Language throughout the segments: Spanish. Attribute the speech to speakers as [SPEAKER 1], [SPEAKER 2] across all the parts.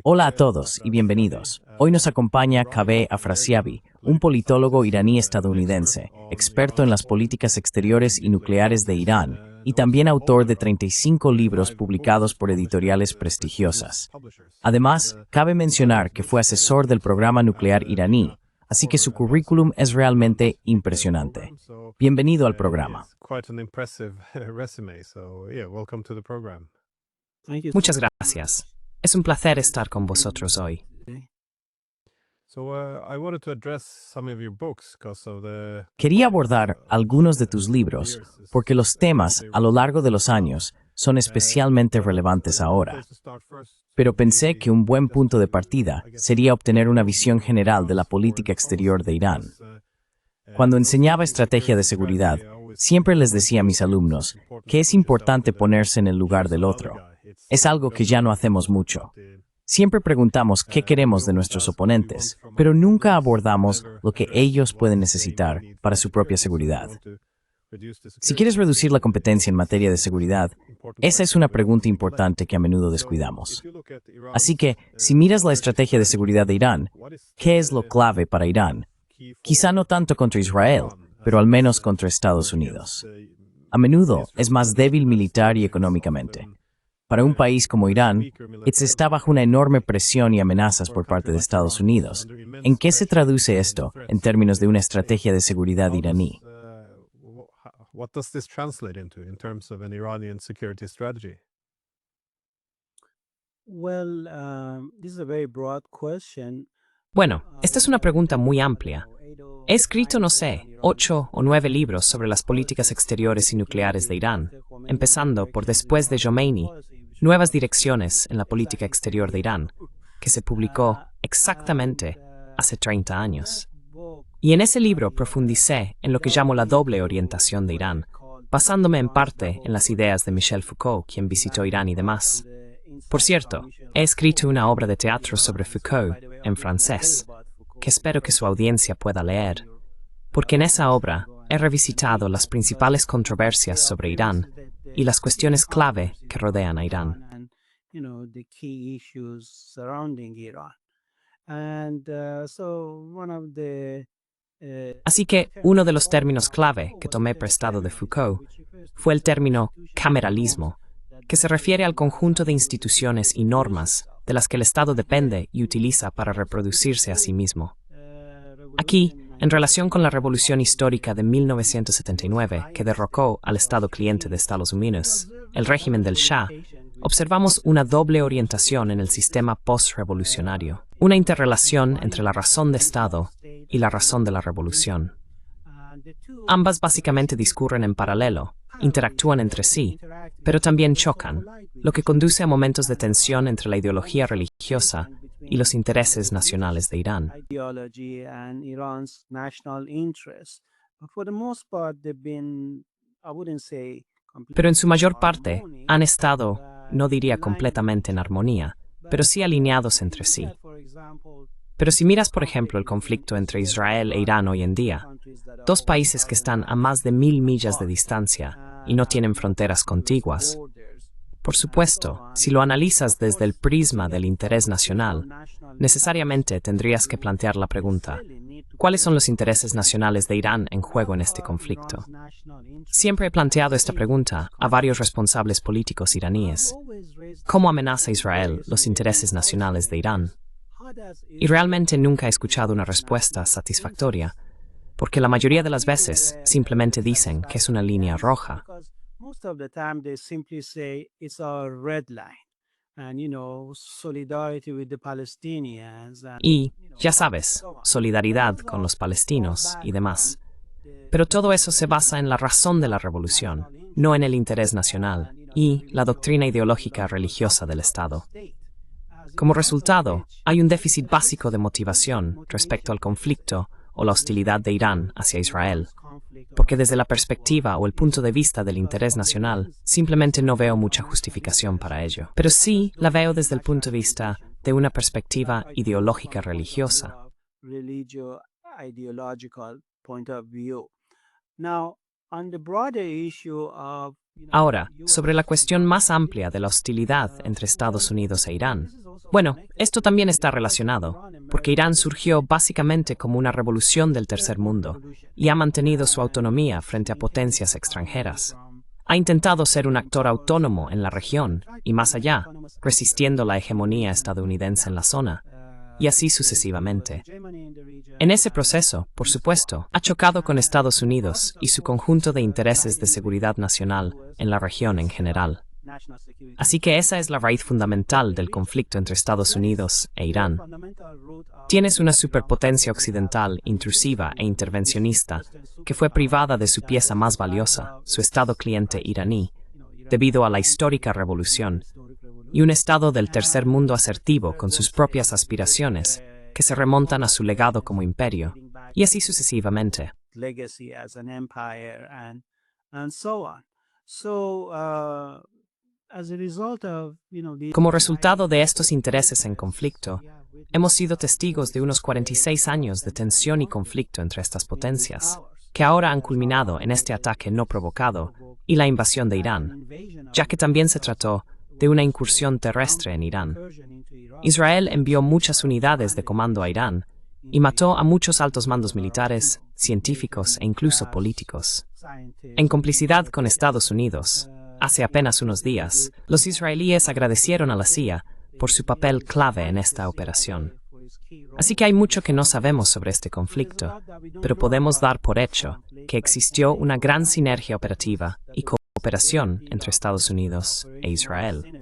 [SPEAKER 1] Hola a todos y bienvenidos. Hoy nos acompaña Kaveh Afrasiabi, un politólogo iraní-estadounidense, experto en las políticas exteriores y nucleares de Irán, y también autor de 35 libros publicados por editoriales prestigiosas. Además, cabe mencionar que fue asesor del programa nuclear iraní, así que su currículum es realmente impresionante. Bienvenido al programa.
[SPEAKER 2] Muchas gracias. Es un placer estar con vosotros hoy.
[SPEAKER 1] Quería abordar algunos de tus libros porque los temas a lo largo de los años son especialmente relevantes ahora. Pero pensé que un buen punto de partida sería obtener una visión general de la política exterior de Irán. Cuando enseñaba estrategia de seguridad, siempre les decía a mis alumnos que es importante ponerse en el lugar del otro. Es algo que ya no hacemos mucho. Siempre preguntamos qué queremos de nuestros oponentes, pero nunca abordamos lo que ellos pueden necesitar para su propia seguridad. Si quieres reducir la competencia en materia de seguridad, esa es una pregunta importante que a menudo descuidamos. Así que, si miras la estrategia de seguridad de Irán, ¿qué es lo clave para Irán? Quizá no tanto contra Israel, pero al menos contra Estados Unidos. A menudo es más débil militar y económicamente. Para un país como Irán, está bajo una enorme presión y amenazas por parte de Estados Unidos. ¿En qué se traduce esto en términos de una estrategia de seguridad iraní?
[SPEAKER 2] Bueno, esta es una pregunta muy amplia. He escrito, no sé, 8 o 9 libros sobre las políticas exteriores y nucleares de Irán, empezando por Después de Jomeini, Nuevas direcciones en la política exterior de Irán, que se publicó exactamente hace 30 años. Y en ese libro profundicé en lo que llamo la doble orientación de Irán, basándome en parte en las ideas de Michel Foucault, quien visitó Irán y demás. Por cierto, he escrito una obra de teatro sobre Foucault en francés, que espero que su audiencia pueda leer, porque en esa obra he revisitado las principales controversias sobre Irán y las cuestiones clave que rodean a Irán. Así que uno de los términos clave que tomé prestado de Foucault fue el término cameralismo, que se refiere al conjunto de instituciones y normas de las que el Estado depende y utiliza para reproducirse a sí mismo. Aquí, en relación con la revolución histórica de 1979 que derrocó al Estado cliente de Estados Unidos, el régimen del Shah, observamos una doble orientación en el sistema post-revolucionario, una interrelación entre la razón de Estado y la razón de la revolución. Ambas básicamente discurren en paralelo, interactúan entre sí, pero también chocan, lo que conduce a momentos de tensión entre la ideología religiosa y los intereses nacionales de Irán. Pero en su mayor parte han estado, no diría completamente en armonía, pero sí alineados entre sí. Pero si miras, por ejemplo, el conflicto entre Israel e Irán hoy en día, dos países que están a más de 1000 millas de distancia y no tienen fronteras contiguas, por supuesto, si lo analizas desde el prisma del interés nacional, necesariamente tendrías que plantear la pregunta: ¿cuáles son los intereses nacionales de Irán en juego en este conflicto? Siempre he planteado esta pregunta a varios responsables políticos iraníes. ¿Cómo amenaza Israel los intereses nacionales de Irán? Y realmente nunca he escuchado una respuesta satisfactoria, porque la mayoría de las veces simplemente dicen que es una línea roja. Y, ya sabes, solidaridad con los palestinos y demás. Pero todo eso se basa en la razón de la revolución, no en el interés nacional y la doctrina ideológica religiosa del Estado. Como resultado, hay un déficit básico de motivación respecto al conflicto o la hostilidad de Irán hacia Israel, porque desde la perspectiva o el punto de vista del interés nacional, simplemente no veo mucha justificación para ello. Pero sí la veo desde el punto de vista de una perspectiva ideológica religiosa. Ahora, sobre la cuestión más amplia de la hostilidad entre Estados Unidos e Irán. Bueno, esto también está relacionado, porque Irán surgió básicamente como una revolución del tercer mundo y ha mantenido su autonomía frente a potencias extranjeras. Ha intentado ser un actor autónomo en la región y más allá, resistiendo la hegemonía estadounidense en la zona, y así sucesivamente. En ese proceso, por supuesto, ha chocado con Estados Unidos y su conjunto de intereses de seguridad nacional en la región en general. Así que esa es la raíz fundamental del conflicto entre Estados Unidos e Irán. Tienes una superpotencia occidental intrusiva e intervencionista que fue privada de su pieza más valiosa, su Estado cliente iraní, debido a la histórica revolución, y un Estado del tercer mundo asertivo con sus propias aspiraciones que se remontan a su legado como imperio, y así sucesivamente. Como resultado de estos intereses en conflicto, hemos sido testigos de unos 46 años de tensión y conflicto entre estas potencias, que ahora han culminado en este ataque no provocado y la invasión de Irán, ya que también se trató de una incursión terrestre en Irán. Israel envió muchas unidades de comando a Irán y mató a muchos altos mandos militares, científicos e incluso políticos. En complicidad con Estados Unidos, hace apenas unos días, los israelíes agradecieron a la CIA por su papel clave en esta operación. Así que hay mucho que no sabemos sobre este conflicto, pero podemos dar por hecho que existió una gran sinergia operativa y cooperación entre Estados Unidos e Israel.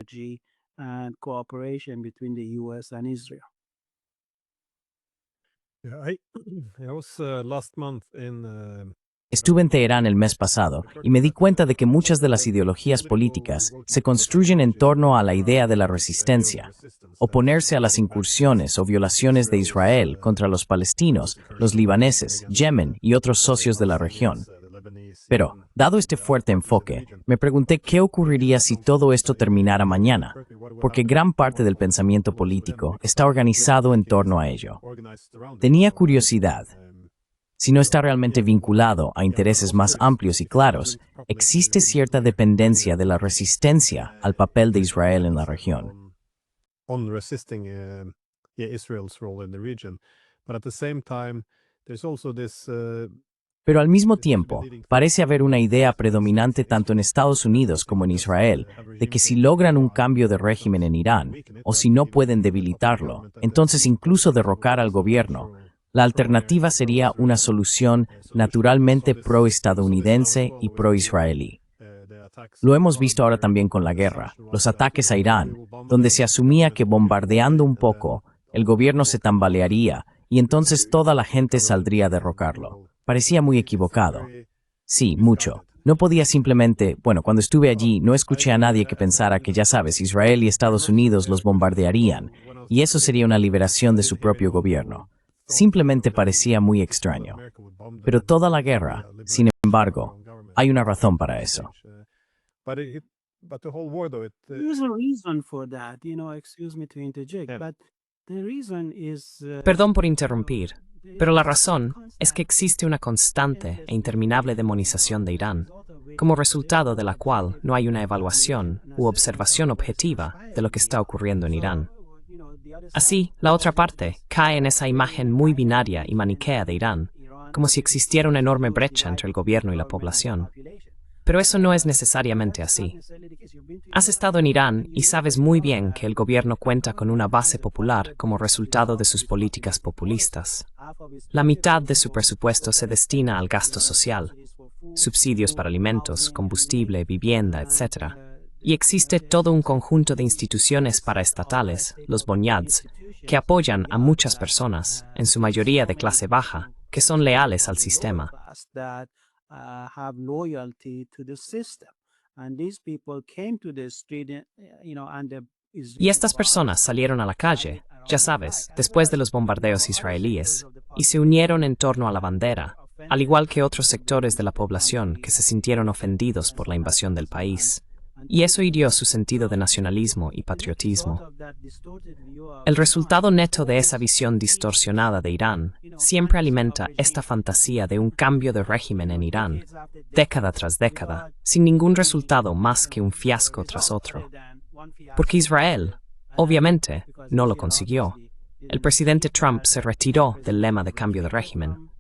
[SPEAKER 1] Estuve en Teherán el mes pasado y me di cuenta de que muchas de las ideologías políticas se construyen en torno a la idea de la resistencia, oponerse a las incursiones o violaciones de Israel contra los palestinos, los libaneses, Yemen y otros socios de la región. Pero, dado este fuerte enfoque, me pregunté qué ocurriría si todo esto terminara mañana, porque gran parte del pensamiento político está organizado en torno a ello. Tenía curiosidad. Si no está realmente vinculado a intereses más amplios y claros, existe cierta dependencia de la resistencia al papel de Israel en la región. Pero al mismo tiempo, parece haber una idea predominante tanto en Estados Unidos como en Israel, de que si logran un cambio de régimen en Irán, o si no pueden debilitarlo, entonces incluso derrocar al gobierno, la alternativa sería una solución naturalmente pro-estadounidense y pro-israelí. Lo hemos visto ahora también con la guerra, los ataques a Irán, donde se asumía que bombardeando un poco, el gobierno se tambalearía y entonces toda la gente saldría a derrocarlo. Parecía muy equivocado. Sí, mucho. No podía simplemente, cuando estuve allí, no escuché a nadie que pensara que, ya sabes, Israel y Estados Unidos los bombardearían, y eso sería una liberación de su propio gobierno. Simplemente parecía muy extraño. Pero toda la guerra, sin embargo, hay una razón para eso.
[SPEAKER 2] Perdón por interrumpir, pero la razón es que existe una constante e interminable demonización de Irán, como resultado de la cual no hay una evaluación u observación objetiva de lo que está ocurriendo en Irán. Así, la otra parte cae en esa imagen muy binaria y maniquea de Irán, como si existiera una enorme brecha entre el gobierno y la población. Pero eso no es necesariamente así. Has estado en Irán y sabes muy bien que el gobierno cuenta con una base popular como resultado de sus políticas populistas. La mitad de su presupuesto se destina al gasto social, subsidios para alimentos, combustible, vivienda, etc. Y existe todo un conjunto de instituciones paraestatales, los bonyads, que apoyan a muchas personas, en su mayoría de clase baja, que son leales al sistema. Y estas personas salieron a la calle, ya sabes, después de los bombardeos israelíes, y se unieron en torno a la bandera, al igual que otros sectores de la población que se sintieron ofendidos por la invasión del país. y eso hirió su sentido de nacionalismo y patriotismo. El resultado neto de esa visión distorsionada de Irán siempre alimenta esta fantasía de un cambio de régimen en Irán, década tras década, sin ningún resultado más que un fiasco tras otro. Porque Israel, obviamente, no lo consiguió. El presidente Trump se retiró del lema de cambio de régimen.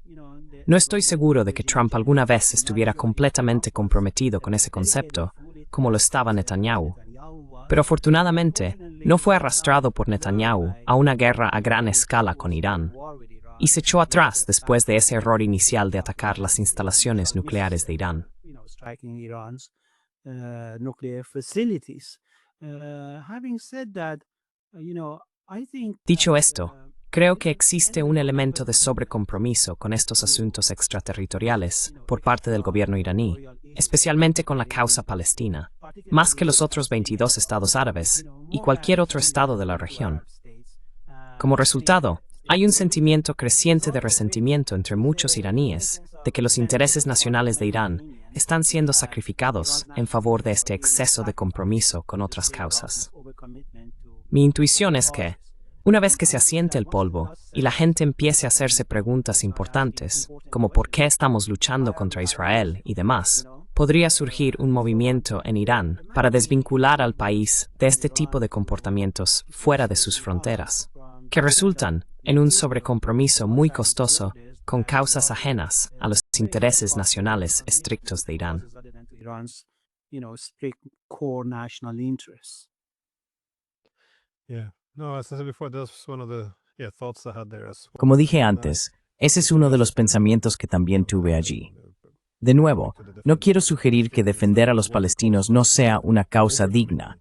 [SPEAKER 2] No estoy seguro de que Trump alguna vez estuviera completamente comprometido con ese concepto, como lo estaba Netanyahu. Pero afortunadamente, no fue arrastrado por Netanyahu a una guerra a gran escala con Irán, y se echó atrás después de ese error inicial de atacar las instalaciones nucleares de Irán. Dicho esto, creo que existe un elemento de sobrecompromiso con estos asuntos extraterritoriales por parte del gobierno iraní, especialmente con la causa palestina, más que los otros 22 estados árabes y cualquier otro estado de la región. Como resultado, hay un sentimiento creciente de resentimiento entre muchos iraníes de que los intereses nacionales de Irán están siendo sacrificados en favor de este exceso de compromiso con otras causas. Mi intuición es que, una vez que se asiente el polvo y la gente empiece a hacerse preguntas importantes, como por qué estamos luchando contra Israel y demás, podría surgir un movimiento en Irán para desvincular al país de este tipo de comportamientos fuera de sus fronteras, que resultan en un sobrecompromiso muy costoso con causas ajenas a los intereses nacionales estrictos de Irán.
[SPEAKER 1] Como dije antes, ese es uno de los pensamientos que también tuve allí. De nuevo, no quiero sugerir que defender a los palestinos no sea una causa digna,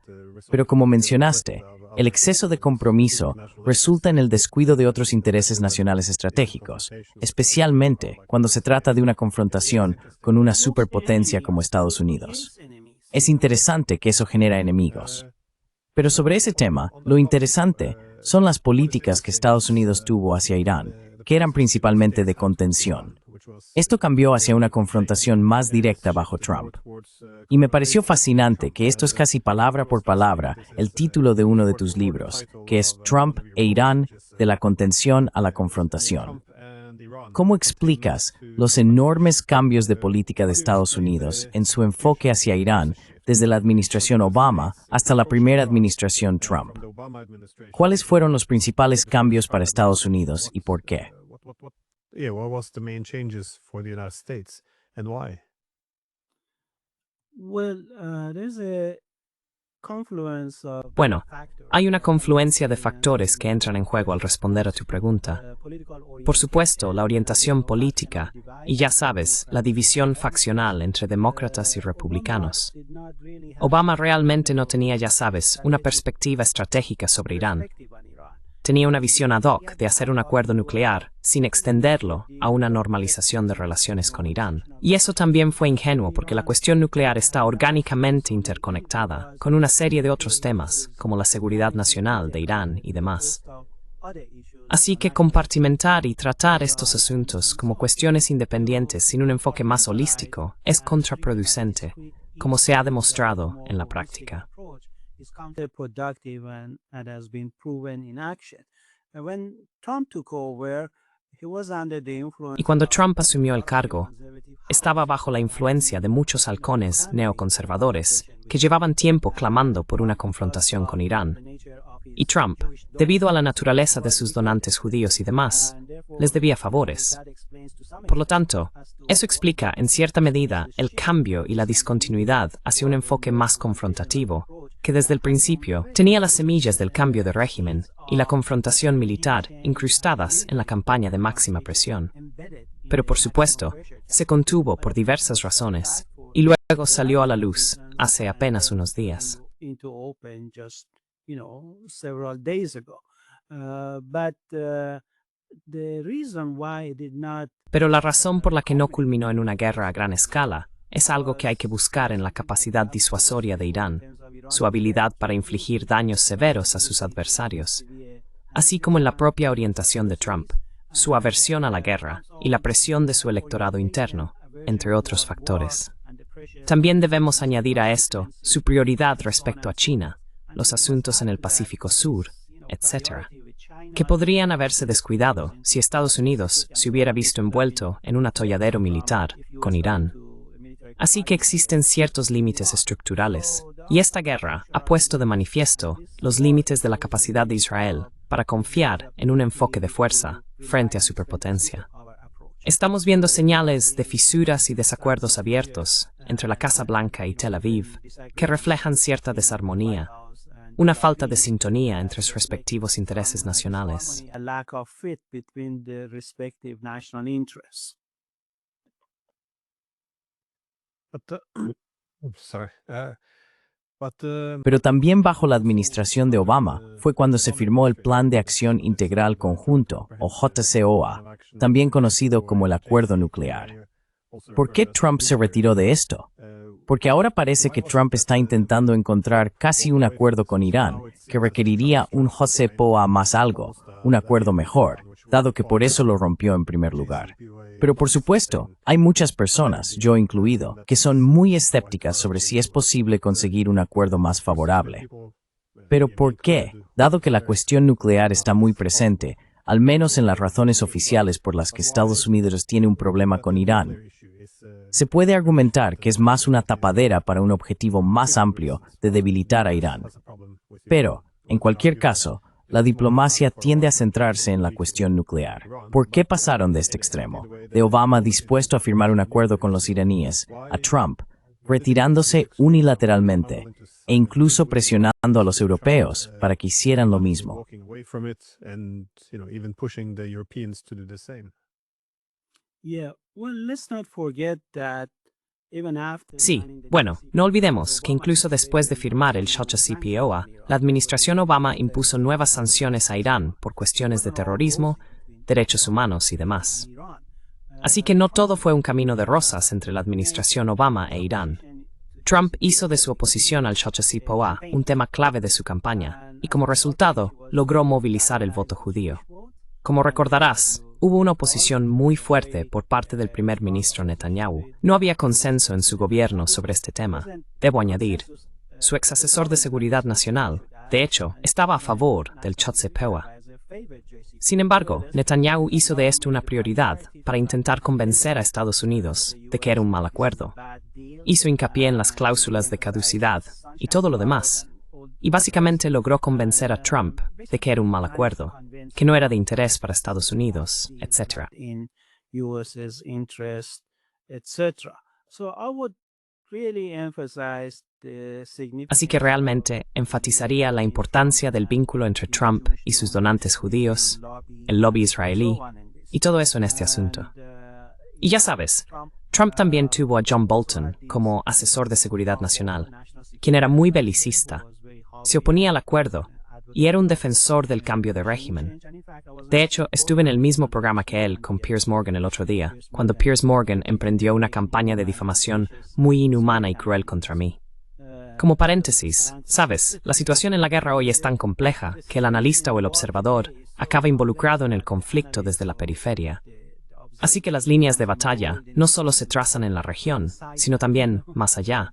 [SPEAKER 1] pero como mencionaste, el exceso de compromiso resulta en el descuido de otros intereses nacionales estratégicos, especialmente cuando se trata de una confrontación con una superpotencia como Estados Unidos. Es interesante que eso genera enemigos. Pero sobre ese tema, lo interesante son las políticas que Estados Unidos tuvo hacia Irán, que eran principalmente de contención. Esto cambió hacia una confrontación más directa bajo Trump. Y me pareció fascinante que esto es casi palabra por palabra el título de uno de tus libros, que es Trump e Irán, de la contención a la confrontación. ¿Cómo explicas los enormes cambios de política de Estados Unidos en su enfoque hacia Irán desde la administración Obama hasta la primera administración Trump? ¿Cuáles fueron los principales cambios para Estados Unidos y por qué?
[SPEAKER 3] What was the main changes for the United States and why?
[SPEAKER 2] Bueno, hay una confluencia de factores que entran en juego al responder a tu pregunta. Por supuesto, la orientación política y, ya sabes, la división faccional entre demócratas y republicanos. Obama realmente no tenía, ya sabes, una perspectiva estratégica sobre Irán. Tenía una visión ad hoc de hacer un acuerdo nuclear sin extenderlo a una normalización de relaciones con Irán. Y eso también fue ingenuo porque la cuestión nuclear está orgánicamente interconectada con una serie de otros temas, como la seguridad nacional de Irán y demás. Así que compartimentar y tratar estos asuntos como cuestiones independientes sin un enfoque más holístico es contraproducente, como se ha demostrado en la práctica.
[SPEAKER 4] Is counterproductive and has been proven in action. And when Trump took over, he was under the influence.
[SPEAKER 2] Y cuando Trump asumió el cargo, estaba bajo la influencia de muchos halcones neoconservadores que llevaban tiempo clamando por una confrontación con Irán. Y Trump, debido a la naturaleza de sus donantes judíos y demás, les debía favores. Por lo tanto, eso explica en cierta medida el cambio y la discontinuidad hacia un enfoque más confrontativo, que desde el principio tenía las semillas del cambio de régimen y la confrontación militar incrustadas en la campaña de máxima presión. Pero por supuesto, se contuvo por diversas razones y luego salió a la luz hace apenas unos días. Pero la razón por la que no culminó en una guerra a gran escala es algo que hay que buscar en la capacidad disuasoria de Irán, su habilidad para infligir daños severos a sus adversarios, así como en la propia orientación de Trump, su aversión a la guerra y la presión de su electorado interno, entre otros factores. También debemos añadir a esto su prioridad respecto a China, los asuntos en el Pacífico Sur, etc., que podrían haberse descuidado si Estados Unidos se hubiera visto envuelto en un atolladero militar con Irán. Así que existen ciertos límites estructurales, y esta guerra ha puesto de manifiesto los límites de la capacidad de Israel para confiar en un enfoque de fuerza frente a superpotencia. Estamos viendo señales de fisuras y desacuerdos abiertos entre la Casa Blanca y Tel Aviv que reflejan cierta desarmonía, una falta de sintonía entre sus respectivos intereses nacionales.
[SPEAKER 4] A lack of fit between the respective national interests.
[SPEAKER 3] But, sorry.
[SPEAKER 1] Pero también bajo la administración de Obama fue cuando se firmó el Plan de Acción Integral Conjunto, o JCPOA, también conocido como el Acuerdo Nuclear. ¿Por qué Trump se retiró de esto? Porque ahora parece que Trump está intentando encontrar casi un acuerdo con Irán, que requeriría un JCPOA más algo, un acuerdo mejor, dado que por eso lo rompió en primer lugar. Pero por supuesto, hay muchas personas, yo incluido, que son muy escépticas sobre si es posible conseguir un acuerdo más favorable. ¿Pero por qué? Dado que la cuestión nuclear está muy presente, al menos en las razones oficiales por las que Estados Unidos tiene un problema con Irán, se puede argumentar que es más una tapadera para un objetivo más amplio de debilitar a Irán. Pero, en cualquier caso, la diplomacia tiende a centrarse en la cuestión nuclear. ¿Por qué pasaron de este extremo, de Obama dispuesto a firmar un acuerdo con los iraníes, a Trump retirándose unilateralmente e incluso presionando a los europeos para que hicieran lo mismo?
[SPEAKER 2] Sí, bueno, no olvidemos que incluso después de firmar el JCPOA, la administración Obama impuso nuevas sanciones a Irán por cuestiones de terrorismo, derechos humanos y demás. Así que no todo fue un camino de rosas entre la administración Obama e Irán. Trump hizo de su oposición al JCPOA un tema clave de su campaña y como resultado logró movilizar el voto judío. Como recordarás, hubo una oposición muy fuerte por parte del primer ministro Netanyahu. No había consenso en su gobierno sobre este tema. Debo añadir, su ex asesor de seguridad nacional, de hecho, estaba a favor del JCPOA. Sin embargo, Netanyahu hizo de esto una prioridad para intentar convencer a Estados Unidos de que era un mal acuerdo. Hizo hincapié en las cláusulas de caducidad y todo lo demás, y básicamente logró convencer a Trump de que era un mal acuerdo, que no era de interés para Estados Unidos, etc. Así que realmente enfatizaría la importancia del vínculo entre Trump y sus donantes judíos, el lobby israelí, y todo eso en este asunto. Y ya sabes, Trump también tuvo a John Bolton como asesor de seguridad nacional, quien era muy belicista, se oponía al acuerdo y era un defensor del cambio de régimen. De hecho, estuve en el mismo programa que él con Piers Morgan el otro día, cuando Piers Morgan emprendió una campaña de difamación muy inhumana y cruel contra mí. Como paréntesis, sabes, la situación en la guerra hoy es tan compleja que el analista o el observador acaba involucrado en el conflicto desde la periferia. Así que las líneas de batalla no solo se trazan en la región, sino también más allá,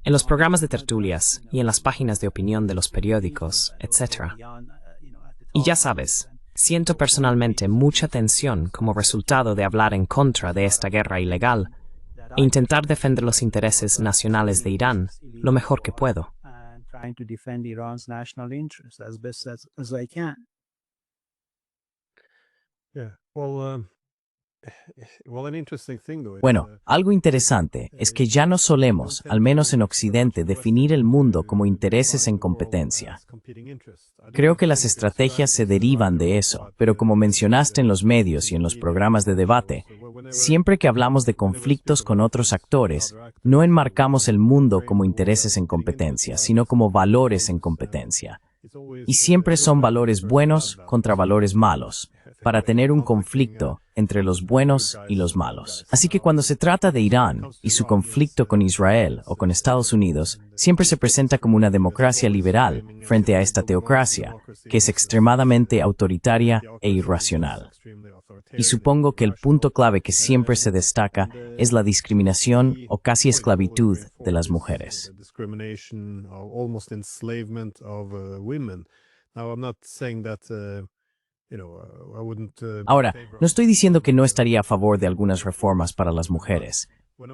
[SPEAKER 2] en los programas de tertulias y en las páginas de opinión de los periódicos, etc. Y ya sabes, siento personalmente mucha tensión como resultado de hablar en contra de esta guerra ilegal e intentar defender los intereses nacionales de Irán lo mejor que puedo.
[SPEAKER 1] Bueno, algo interesante es que ya no solemos, al menos en Occidente, definir el mundo como intereses en competencia. Creo que las estrategias se derivan de eso, pero como mencionaste en los medios y en los programas de debate, siempre que hablamos de conflictos con otros actores, no enmarcamos el mundo como intereses en competencia, sino como valores en competencia. Y siempre son valores buenos contra valores malos, para tener un conflicto entre los buenos y los malos. Así que cuando se trata de Irán y su conflicto con Israel o con Estados Unidos, siempre se presenta como una democracia liberal frente a esta teocracia, que es extremadamente autoritaria e irracional. y supongo que el punto clave que siempre se destaca es la discriminación o casi esclavitud de las mujeres.
[SPEAKER 3] Discrimination or almost enslavement of women. Now, I'm not saying that, I wouldn't.
[SPEAKER 1] Ahora, no estoy diciendo que no estaría a favor de algunas reformas para las mujeres,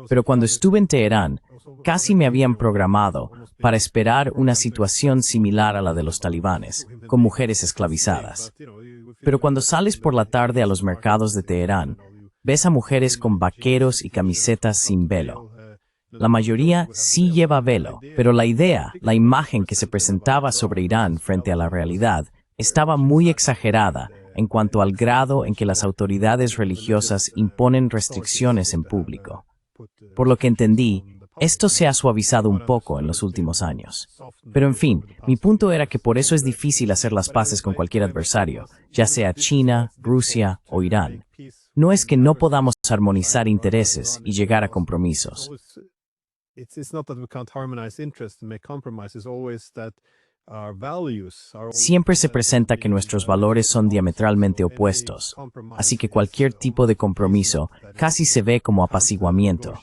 [SPEAKER 1] pero cuando estuve en Teherán, casi me habían programado para esperar una situación similar a la de los talibanes, con mujeres esclavizadas. Pero cuando sales por la tarde a los mercados de Teherán, ves a mujeres con vaqueros y camisetas sin velo. La mayoría sí lleva velo, pero la idea, la imagen que se presentaba sobre Irán frente a la realidad, estaba muy exagerada en cuanto al grado en que las autoridades religiosas imponen restricciones en público. Por lo que entendí, esto se ha suavizado un poco en los últimos años. Pero en fin, mi punto era que por eso es difícil hacer las paces con cualquier adversario, ya sea China, Rusia o Irán. No es que no podamos armonizar intereses y llegar a compromisos.
[SPEAKER 3] It's not that we can't harmonize interests and make compromises, always that our values are
[SPEAKER 1] Siempre se presenta que nuestros valores son diametralmente opuestos, así que cualquier tipo de compromiso casi se ve como apaciguamiento.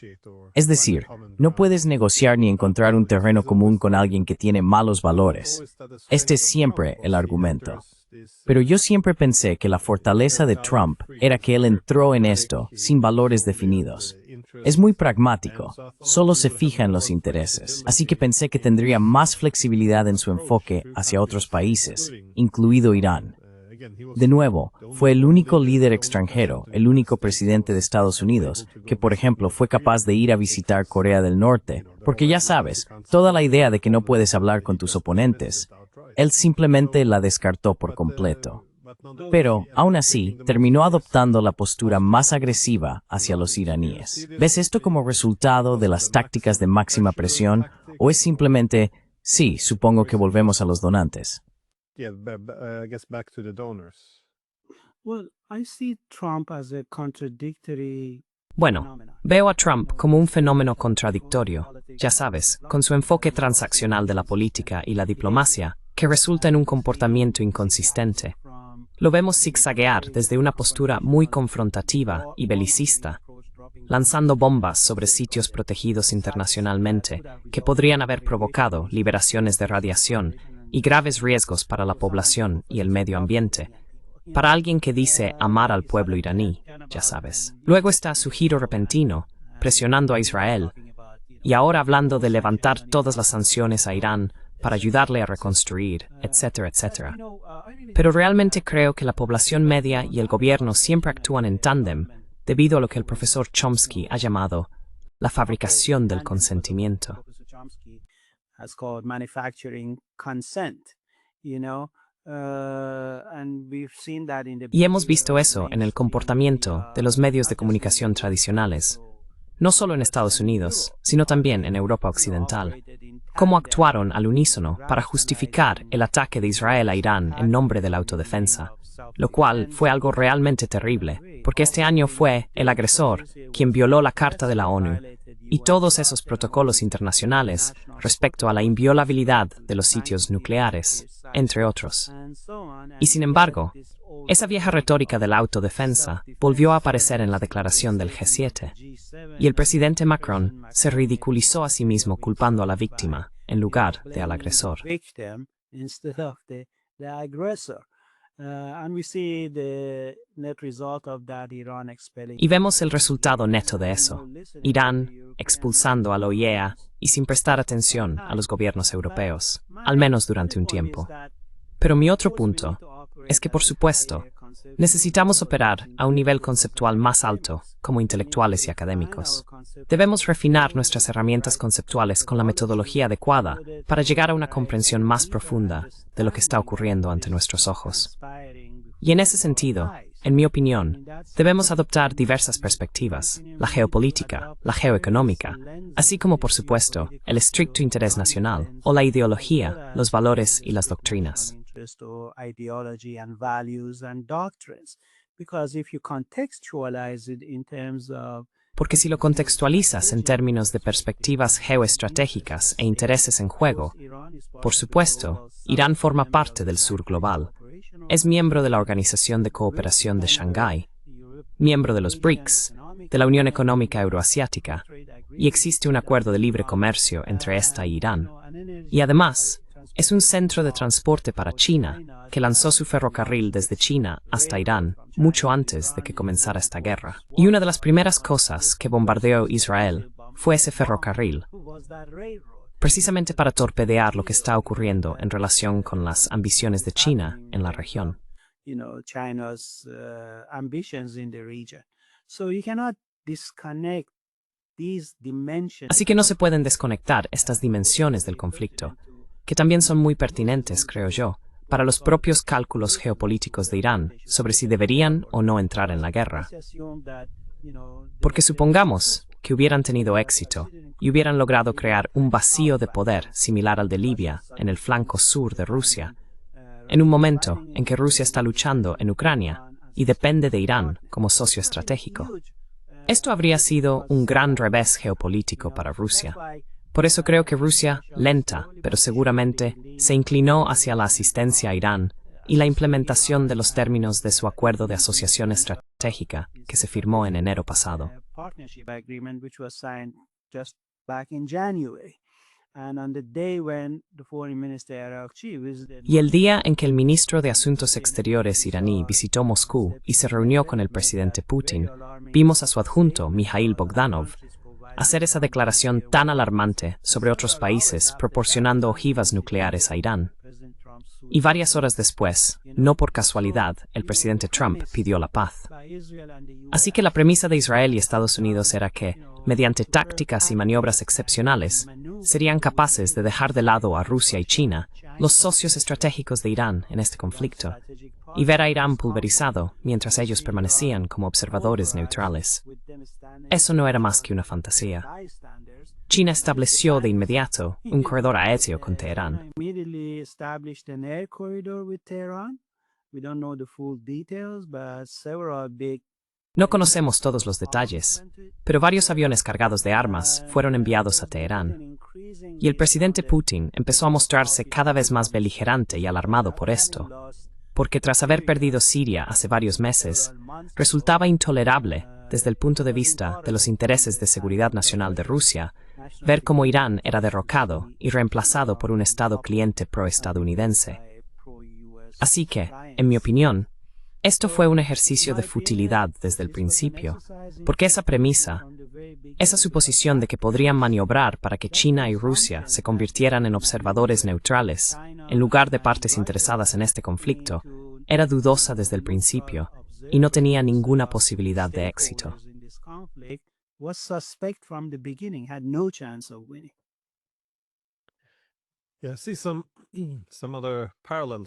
[SPEAKER 1] Es decir, no puedes negociar ni encontrar un terreno común con alguien que tiene malos valores. Este es siempre el argumento. Pero yo siempre pensé que la fortaleza de Trump era que él entró en esto sin valores definidos. Es muy pragmático, solo se fija en los intereses. Así que pensé que tendría más flexibilidad en su enfoque hacia otros países, incluido Irán. De nuevo, fue el único líder extranjero, el único presidente de Estados Unidos, que por ejemplo fue capaz de ir a visitar Corea del Norte, porque ya sabes, toda la idea de que no puedes hablar con tus oponentes, él simplemente la descartó por completo. Pero, aún así, terminó adoptando la postura más agresiva hacia los iraníes. ¿Ves esto como resultado de las tácticas de máxima presión o es simplemente, sí, supongo que volvemos a los donantes?
[SPEAKER 3] Yeah, I guess back to the donors.
[SPEAKER 4] Well, I see Trump as a contradictory.
[SPEAKER 2] Bueno, veo a Trump como un fenómeno contradictorio, ya sabes, con su enfoque transaccional de la política y la diplomacia, que resulta en un comportamiento inconsistente. Lo vemos zigzaguear desde una postura muy confrontativa y belicista, lanzando bombas sobre sitios protegidos internacionalmente que podrían haber provocado liberaciones de radiación y graves riesgos para la población y el medio ambiente, para alguien que dice amar al pueblo iraní, ya sabes. Luego está su giro repentino, presionando a Israel, y ahora hablando de levantar todas las sanciones a Irán para ayudarle a reconstruir, etcétera, etcétera. Pero realmente creo que la población media y el gobierno siempre actúan en tándem, debido a lo que el profesor Chomsky ha llamado la fabricación del consentimiento.
[SPEAKER 4] Has called manufacturing consent, and we've seen that in the
[SPEAKER 2] Y hemos visto eso en el comportamiento de los medios de comunicación tradicionales, no solo en Estados Unidos, sino también en Europa Occidental. Cómo actuaron al unísono para justificar el ataque de Israel a Irán en nombre de la autodefensa, lo cual fue algo realmente terrible, porque este año fue el agresor quien violó la Carta de la ONU y todos esos protocolos internacionales respecto a la inviolabilidad de los sitios nucleares, entre otros. Y sin embargo, esa vieja retórica de la autodefensa volvió a aparecer en la declaración del G7, y el presidente Macron se ridiculizó a sí mismo culpando a la víctima en lugar de al agresor. Y vemos el resultado neto de eso. Irán expulsando a la OIEA y sin prestar atención a los gobiernos europeos, al menos durante un tiempo. Pero mi otro punto es que, por supuesto, necesitamos operar a un nivel conceptual más alto como intelectuales y académicos. Debemos refinar nuestras herramientas conceptuales con la metodología adecuada para llegar a una comprensión más profunda de lo que está ocurriendo ante nuestros ojos. Y en ese sentido, en mi opinión, debemos adoptar diversas perspectivas, la geopolítica, la geoeconómica, así como, por supuesto, el estricto interés nacional, o la ideología, los valores y las doctrinas. Porque si lo contextualizas en términos de perspectivas geoestratégicas e intereses en juego, por supuesto, Irán forma parte del sur global. Es miembro de la Organización de Cooperación de Shanghái, miembro de los BRICS, de la Unión Económica Euroasiática, y existe un acuerdo de libre comercio entre esta e Irán. Y además, es un centro de transporte para China, que lanzó su ferrocarril desde China hasta Irán mucho antes de que comenzara esta guerra. Y una de las primeras cosas que bombardeó Israel fue ese ferrocarril, precisamente para torpedear lo que está ocurriendo en relación con las ambiciones de China en la región.
[SPEAKER 4] China's ambitions in the region. So you cannot disconnect these dimensions.
[SPEAKER 2] Así que no se pueden desconectar estas dimensiones del conflicto, que también son muy pertinentes, creo yo, para los propios cálculos geopolíticos de Irán sobre si deberían o no entrar en la guerra. Porque supongamos que hubieran tenido éxito y hubieran logrado crear un vacío de poder similar al de Libia en el flanco sur de Rusia, en un momento en que Rusia está luchando en Ucrania y depende de Irán como socio estratégico. Esto habría sido un gran revés geopolítico para Rusia. Por eso creo que Rusia, lenta, pero seguramente, se inclinó hacia la asistencia a Irán y la implementación de los términos de su acuerdo de asociación estratégica que se firmó en enero pasado. Y el día en que el ministro de Asuntos Exteriores iraní visitó Moscú y se reunió con el presidente Putin, vimos a su adjunto, Mikhail Bogdanov, hacer esa declaración tan alarmante sobre otros países proporcionando ojivas nucleares a Irán. Y varias horas después, no por casualidad, el presidente Trump pidió la paz. Así que la premisa de Israel y Estados Unidos era que, mediante tácticas y maniobras excepcionales, serían capaces de dejar de lado a Rusia y China, los socios estratégicos de Irán en este conflicto, y ver a Irán pulverizado mientras ellos permanecían como observadores neutrales. Eso no era más que una fantasía. China estableció de inmediato un corredor aéreo con Teherán. No conocemos todos los detalles, pero varios aviones cargados de armas fueron enviados a Teherán. Y el presidente Putin empezó a mostrarse cada vez más beligerante y alarmado por esto, porque tras haber perdido Siria hace varios meses, resultaba intolerable, desde el punto de vista de los intereses de seguridad nacional de Rusia, ver cómo Irán era derrocado y reemplazado por un Estado cliente proestadounidense. Así que, en mi opinión, esto fue un ejercicio de futilidad desde el principio, porque esa premisa, esa suposición de que podrían maniobrar para que China y Rusia se convirtieran en observadores neutrales, en lugar de partes interesadas en este conflicto, era dudosa desde el principio y no tenía ninguna posibilidad de éxito.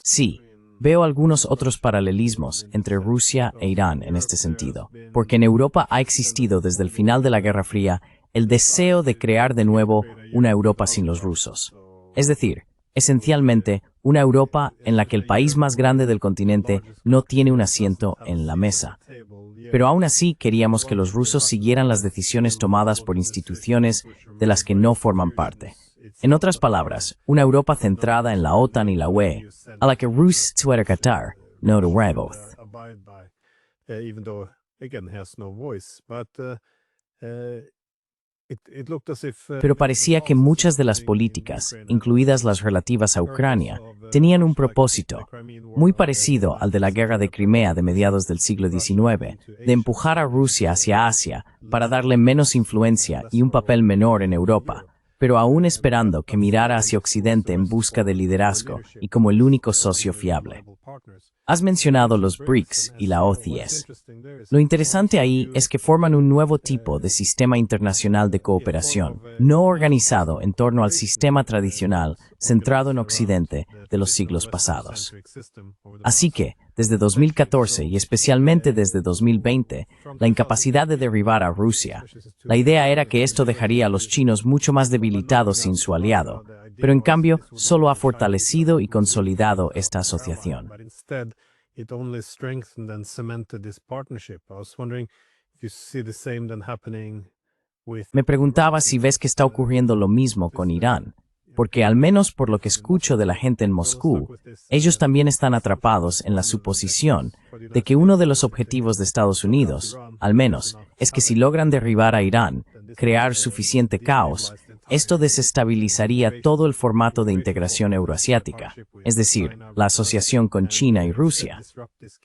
[SPEAKER 1] Sí, veo algunos otros paralelismos entre Rusia e Irán en este sentido, porque en Europa ha existido desde el final de la Guerra Fría el deseo de crear de nuevo una Europa sin los rusos. Es decir, esencialmente, una Europa en la que el país más grande del continente no tiene un asiento en la mesa. Pero aún así queríamos que los rusos siguieran las decisiones tomadas por instituciones de las que no forman parte. En otras palabras, una Europa centrada en la OTAN y la UE, a la que Rus tsuera Qatar no voz. Pero parecía que muchas de las políticas, incluidas las relativas a Ucrania, tenían un propósito, muy parecido al de la guerra de Crimea de mediados del siglo XIX, de empujar a Rusia hacia Asia para darle menos influencia y un papel menor en Europa, pero aún esperando que mirara hacia Occidente en busca de liderazgo y como el único socio fiable. Has mencionado los BRICS y la OCS. Lo interesante ahí es que forman un nuevo tipo de sistema internacional de cooperación, no organizado en torno al sistema tradicional centrado en Occidente de los siglos pasados. Así que, desde 2014 y especialmente desde 2020, la incapacidad de derribar a Rusia, la idea era que esto dejaría a los chinos mucho más debilitados sin su aliado, pero en cambio solo ha fortalecido y consolidado esta asociación. Me preguntaba si ves que está ocurriendo lo mismo con Irán. porque al menos por lo que escucho de la gente en Moscú, ellos también están atrapados en la suposición de que uno de los objetivos de Estados Unidos, al menos, es que si logran derribar a Irán, crear suficiente caos, esto desestabilizaría todo el formato de integración euroasiática, es decir, la asociación con China y Rusia.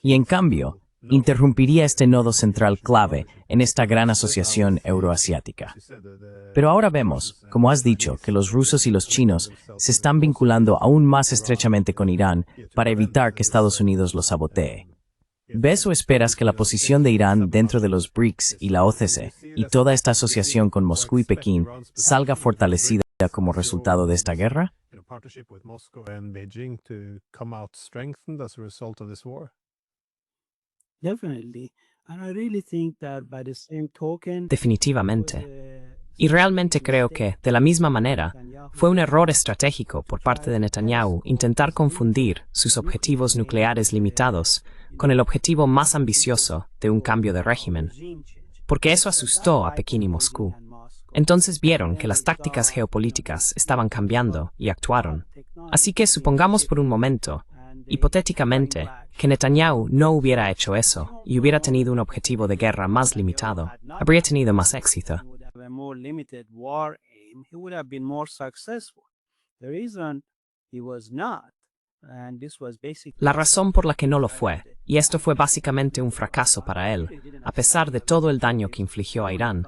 [SPEAKER 1] Y en cambio, interrumpiría este nodo central clave en esta gran asociación euroasiática. Pero ahora vemos, como has dicho, que los rusos y los chinos se están vinculando aún más estrechamente con Irán para evitar que Estados Unidos lo sabotee. ¿Ves o esperas que la posición de Irán dentro de los BRICS y la OCC y toda esta asociación con Moscú y Pekín salga fortalecida como resultado de esta guerra?
[SPEAKER 4] Definitely. And I really think that by the same token,
[SPEAKER 2] Definitivamente. Y realmente creo que, de la misma manera, fue un error estratégico por parte de Netanyahu intentar confundir sus objetivos nucleares limitados con el objetivo más ambicioso de un cambio de régimen, porque eso asustó a Pekín y Moscú. Entonces vieron que las tácticas geopolíticas estaban cambiando y actuaron. Así que supongamos por un momento, hipotéticamente, que Netanyahu no hubiera hecho eso y hubiera tenido un objetivo de guerra más limitado, habría tenido más éxito.
[SPEAKER 4] a more limited war aim, he would have been more successful. The reason he was not, and this was basically
[SPEAKER 2] La razón por la que no lo fue, y esto fue básicamente un fracaso para él, a pesar de todo el daño que infligió a Irán,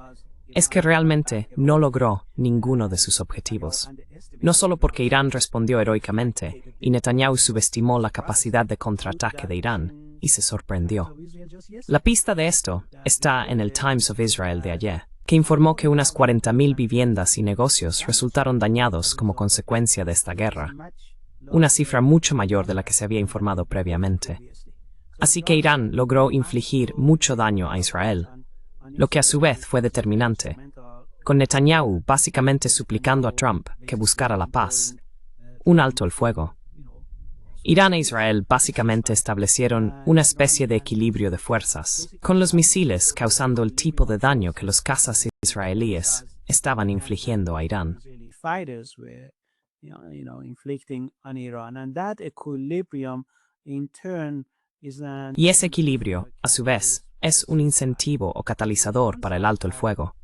[SPEAKER 2] es que realmente no logró ninguno de sus objetivos. No solo porque Irán respondió heroicamente y Netanyahu subestimó la capacidad de contraataque de Irán y se sorprendió. La pista de esto está en el Times of Israel de ayer, que informó que unas 40.000 viviendas y negocios resultaron dañados como consecuencia de esta guerra, una cifra mucho mayor de la que se había informado previamente. Así que Irán logró infligir mucho daño a Israel, lo que a su vez fue determinante, con Netanyahu básicamente suplicando a Trump que buscara la paz, un alto el fuego. Irán e Israel básicamente establecieron una especie de equilibrio de fuerzas, con los misiles causando el tipo de daño que los cazas israelíes estaban infligiendo a Irán.
[SPEAKER 4] fighters were inflicting on Iran, and that equilibrium in turn is an
[SPEAKER 2] Y ese equilibrio, a su vez, es un incentivo o catalizador para el alto el fuego.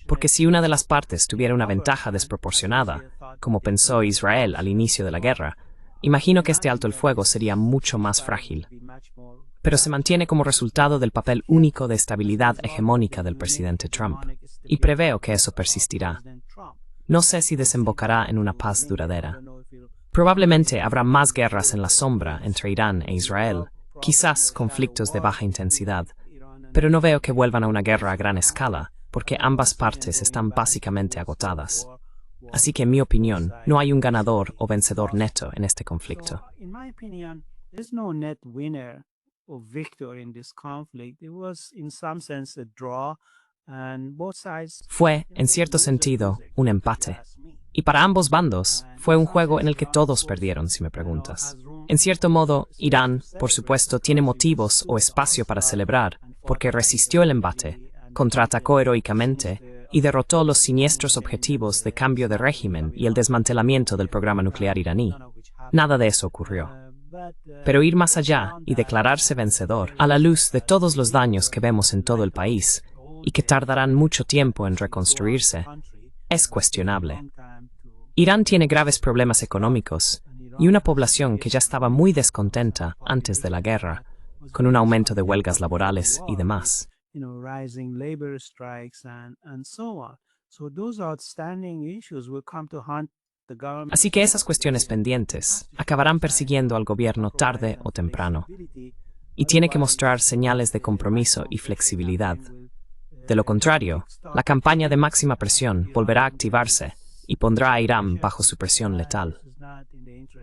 [SPEAKER 2] Porque si una de las partes tuviera una ventaja desproporcionada, como pensó Israel al inicio de la guerra, imagino que este alto el fuego sería mucho más frágil. Pero se mantiene como resultado del papel único de estabilidad hegemónica del presidente Trump, y preveo que eso persistirá. No sé si desembocará en una paz duradera. Probablemente habrá más guerras en la sombra entre Irán e Israel, quizás conflictos de baja intensidad, pero no veo que vuelvan a una guerra a gran escala, porque ambas partes están básicamente agotadas. Así que en mi opinión, no hay un ganador o vencedor neto en este conflicto.
[SPEAKER 4] in my opinion, there's no net winner or victor in this conflict. It was, in some sense, a draw, and both sides.
[SPEAKER 2] Fue, en cierto sentido, un empate. Y para ambos bandos, fue un juego en el que todos perdieron, si me preguntas. En cierto modo, Irán, por supuesto, tiene motivos o espacio para celebrar, porque resistió el embate, contraatacó heroicamente y derrotó los siniestros objetivos de cambio de régimen y el desmantelamiento del programa nuclear iraní. Nada de eso ocurrió. Pero ir más allá y declararse vencedor, a la luz de todos los daños que vemos en todo el país, y que tardarán mucho tiempo en reconstruirse, es cuestionable. Irán tiene graves problemas económicos y una población que ya estaba muy descontenta antes de la guerra, con un aumento de huelgas laborales y demás.
[SPEAKER 4] Rising labor strikes and so on. So those outstanding issues will come to haunt the government.
[SPEAKER 2] Así que esas cuestiones pendientes acabarán persiguiendo al gobierno tarde o temprano, y tiene que mostrar señales de compromiso y flexibilidad. De lo contrario, la campaña de máxima presión volverá a activarse y pondrá a Irán bajo su presión letal.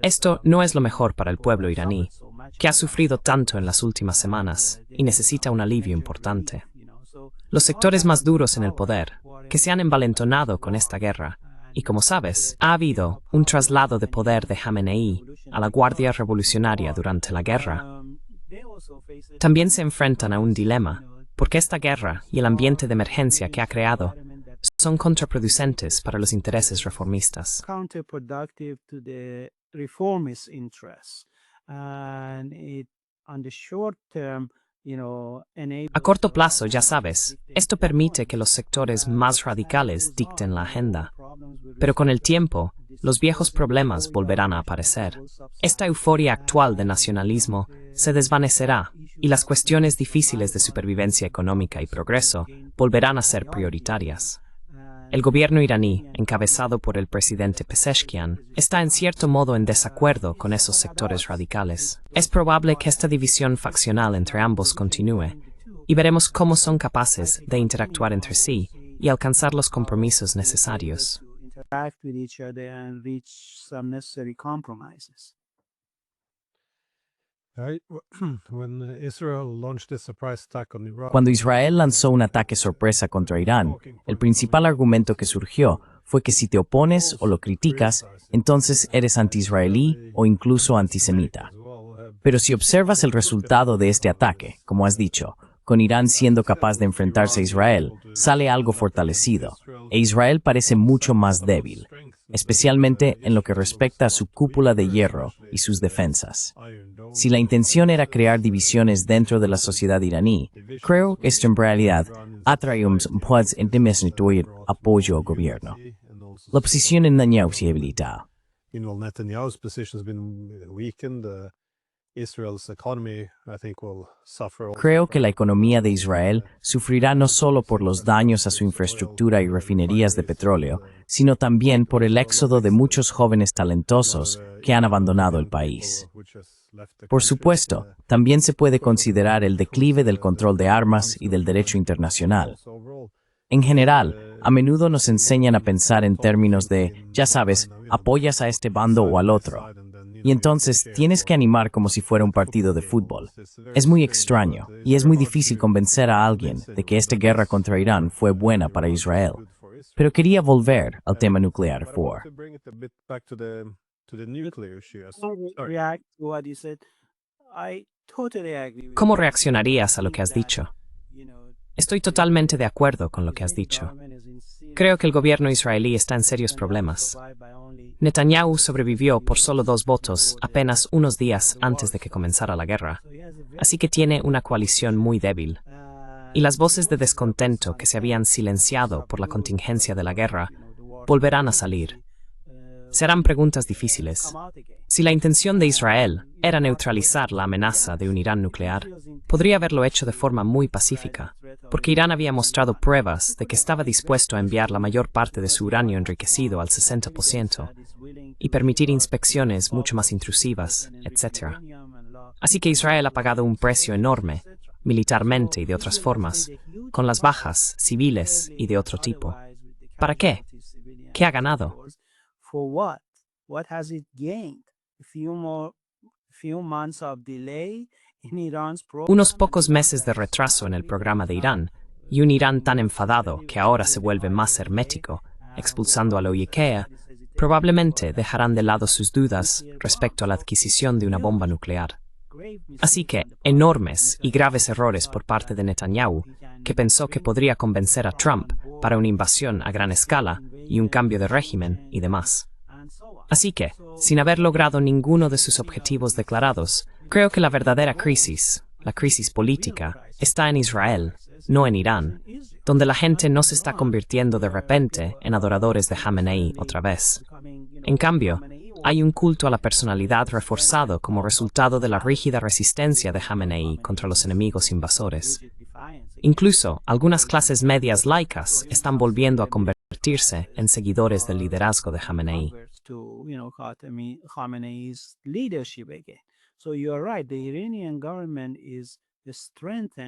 [SPEAKER 2] Esto no es lo mejor para el pueblo iraní, que ha sufrido tanto en las últimas semanas y necesita un alivio importante. Los sectores más duros en el poder, que se han envalentonado con esta guerra, y como sabes, ha habido un traslado de poder de Jamenei a la Guardia Revolucionaria durante la guerra, también se enfrentan a un dilema, porque esta guerra y el ambiente de emergencia que ha creado son contraproducentes para los intereses reformistas.
[SPEAKER 4] Counterproductive to the reformist interests, and it on the short term,
[SPEAKER 2] A corto plazo, ya sabes, esto permite que los sectores más radicales dicten la agenda. Pero con el tiempo, los viejos problemas volverán a aparecer. Esta euforia actual de nacionalismo se desvanecerá y las cuestiones difíciles de supervivencia económica y progreso volverán a ser prioritarias. El gobierno iraní, encabezado por el presidente Pezeshkian, está en cierto modo en desacuerdo con esos sectores radicales. Es probable que esta división faccional entre ambos continúe, y veremos cómo son capaces de interactuar entre sí y alcanzar los compromisos necesarios.
[SPEAKER 1] Cuando Israel lanzó un ataque sorpresa contra Irán, el principal argumento que surgió fue que si te opones o lo criticas, entonces eres anti-israelí o incluso antisemita. Pero si observas el resultado de este ataque, como has dicho, con Irán siendo capaz de enfrentarse a Israel, sale algo fortalecido, e Israel parece mucho más débil, especialmente en lo que respecta a su cúpula de hierro y sus defensas. Si la intención era crear divisiones dentro de la sociedad iraní, creo que esto en realidad atrae un apoyo al gobierno. La posición en Netanyahu se debilita.
[SPEAKER 3] Netanyahu's position has been weakened. Israel's economy, I think, will suffer.
[SPEAKER 1] Creo que la economía de Israel sufrirá no solo por los daños a su infraestructura y refinerías de petróleo, sino también por el éxodo de muchos jóvenes talentosos que han abandonado el país. Por supuesto, también se puede considerar el declive del control de armas y del derecho internacional. En general, a menudo nos enseñan a pensar en términos de, ya sabes, apoyas a este bando o al otro. Y entonces tienes que animar como si fuera un partido de fútbol. Es muy extraño y es muy difícil convencer a alguien de que esta guerra contra Irán fue buena para Israel. Pero quería volver al tema nuclear, Ford.
[SPEAKER 2] ¿Cómo reaccionarías a lo que has dicho? Estoy totalmente de acuerdo con lo que has dicho. Creo que el gobierno israelí está en serios problemas. Netanyahu sobrevivió por solo 2 votos apenas unos días antes de que comenzara la guerra, así que tiene una coalición muy débil. Y las voces de descontento que se habían silenciado por la contingencia de la guerra volverán a salir. Serán preguntas difíciles. Si la intención de Israel era neutralizar la amenaza de un Irán nuclear, podría haberlo hecho de forma muy pacífica, porque Irán había mostrado pruebas de que estaba dispuesto a enviar la mayor parte de su uranio enriquecido al 60% y permitir inspecciones mucho más intrusivas, etc. Así que Israel ha pagado un precio enorme, militarmente y de otras formas, con las bajas civiles y de otro tipo. ¿Para qué? ¿Qué ha ganado?
[SPEAKER 4] For what? What has it gained? Few months of delay in Iran's program.
[SPEAKER 2] Unos pocos meses de retraso en el programa de Irán, y un Irán tan enfadado que ahora se vuelve más hermético, expulsando a la OIEA, probablemente dejarán de lado sus dudas respecto a la adquisición de una bomba nuclear. Así que, enormes y graves errores por parte de Netanyahu, que pensó que podría convencer a Trump para una invasión a gran escala y un cambio de régimen y demás. Así que, sin haber logrado ninguno de sus objetivos declarados, creo que la verdadera crisis, la crisis política, está en Israel, no en Irán, donde la gente no se está convirtiendo de repente en adoradores de Jamenei otra vez. En cambio, hay un culto a la personalidad reforzado como resultado de la rígida resistencia de Jamenei contra los enemigos invasores. Incluso, algunas clases medias laicas están volviendo a convertirse en seguidores del liderazgo de Jamenei.